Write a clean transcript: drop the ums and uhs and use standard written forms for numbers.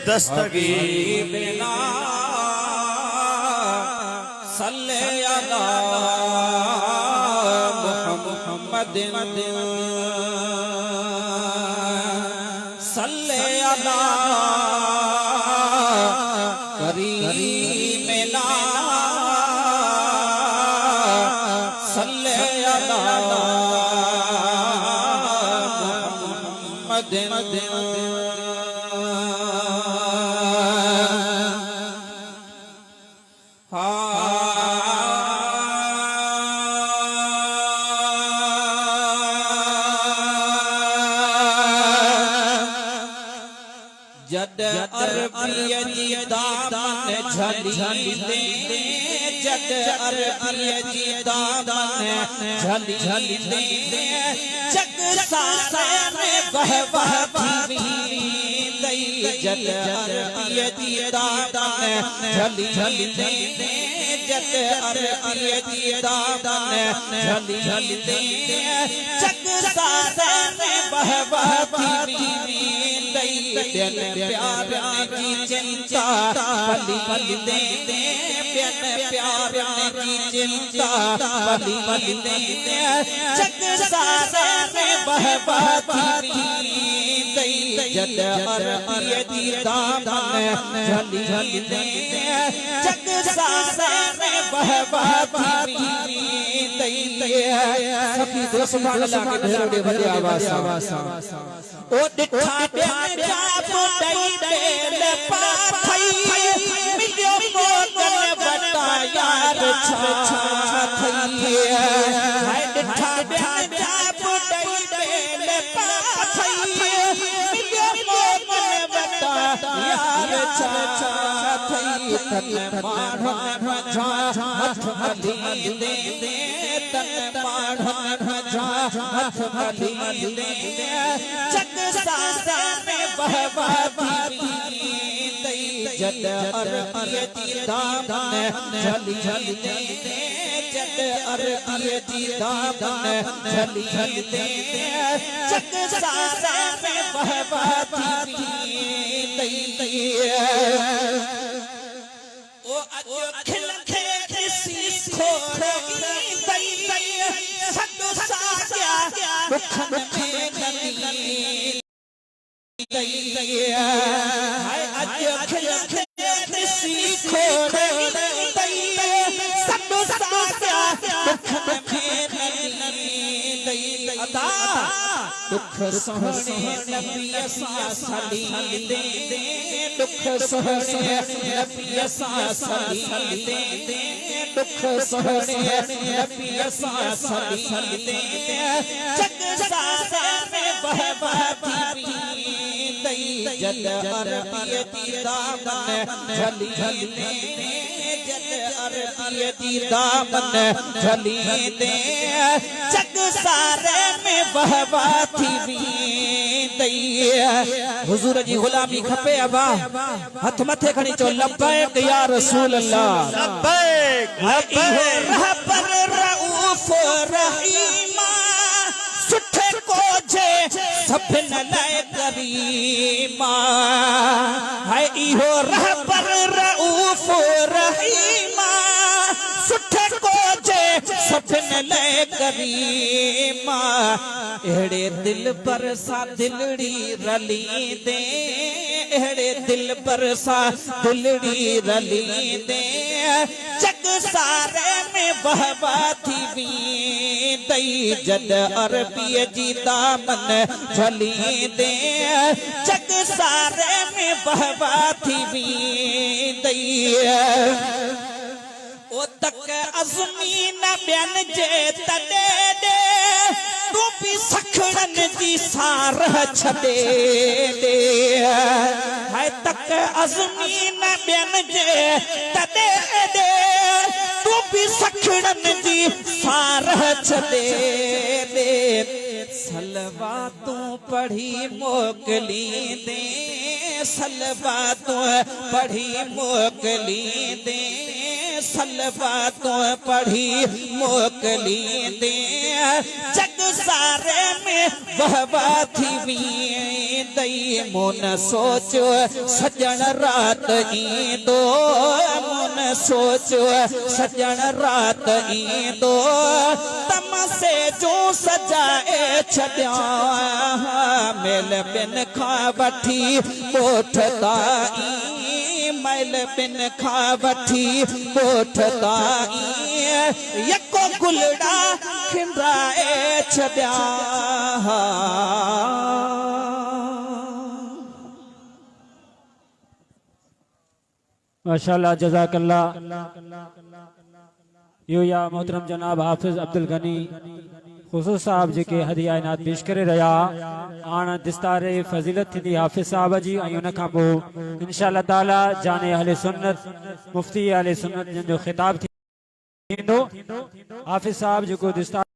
दस्तगीरना सल्ले अला मुहम्मदिन सल्ले अला करीमना सल्ले अला मुहम्मदिन जद अरबिय जी दामन झली दे जद अरबिय जी दामन झली दे जग सारे में बह थी दई जद अरबिय जी दामन झली दे जद अरबिय जी दामन झली दे जग सारे में बह थी प्यार की चिंता पली दे प्यार की चिंता पली दे जग सारे में बहबाती जद अरबिय जी दामन झली दे जग सारे में बहबाती सखी दो सुभान अल्लाह के ढेरों दे भले आवाज ओ दिठा बेन जाप दई बेल पाथई मिलियो मोगन बता यार छा थई हाय दिठा बेन जाप दई बेल पाथई मिलियो मोगन बता यार छा थई तन माढ़न झा हाथ हली दे तन माढ़न झा हाथ हली दे जग सारे में बहबाती जद अरबिय जी दामन झली दे जद अरबिय जी दामन झली दे जग सारे में बहबाती ओ अखिल खे किसी खोरे सद साया मुखन में हाय अखिल खे किसी खोरे सद साया मुखन में अदा दुख सहने नबी सली दे दुख सहने नबी सली दे दुख सहने नबी सली दे जग सारे में बहबाती जद अरबिय जी दामन झली दे जद अरबिय जी दामन झली दे जग सारे में बहबाती हुजूर जी गुलामी खपे अबा हथ मथे खणी चो लब्बैक या रसूल अल्लाह लब्बैक लब्बैक रहबर रऊफ रहीमा सुठे को जे सभन लाए करीमा हाय इहो रहबर रऊफ रहीमा सुठे को जे सभन लाए करीमा एड़े दिल पर सा दिलड़ी रली दे एड़े दिल पर सा दिलड़ी रली दे जग सारे में बहबाती दई जद अरबिय जी दामन झली दे जग सारे में बहबाती दई ओ तक अज़मी न ॿियन जे तॾे दे तू भी सखड़न जी सार छॾे दे हाय तक अज़मी न ॿियन जे तॾे दे तू भी सखड़न जी सार छॾे दे सलवातूं पढ़ी मोकली दे सलवातूं पढ़ी मोकली दे सलवातों पढ़ी मोकली दे जग सारे में बहबाती दई मुन सोचो सजन रात ईंदो मुन सोचो सजन रात ईंदो तम से जो सजाए छॾिया मेल बिन खां वठी कोठ ताईं मैल बिन खां वठी कोठ ताईं यको गुलड़ा खिंडाए छॾिया माशाअल्लाह जज़ाकल्लाह। यो या मोहतरम जनाब हाफिज अब्दुल गनी खुसो साहब जेके हदिया इनात पेश करे रहा आन दिस्तारे फजीलत थी हाफिज साहब जी ऐं उन खां पोइ इंशाअल्लाह ताला जाने अहले सुन्नत मुफ्ती अहले सुन्नत जो खिताब थींदो हाफिज साहब जेको दिस्तार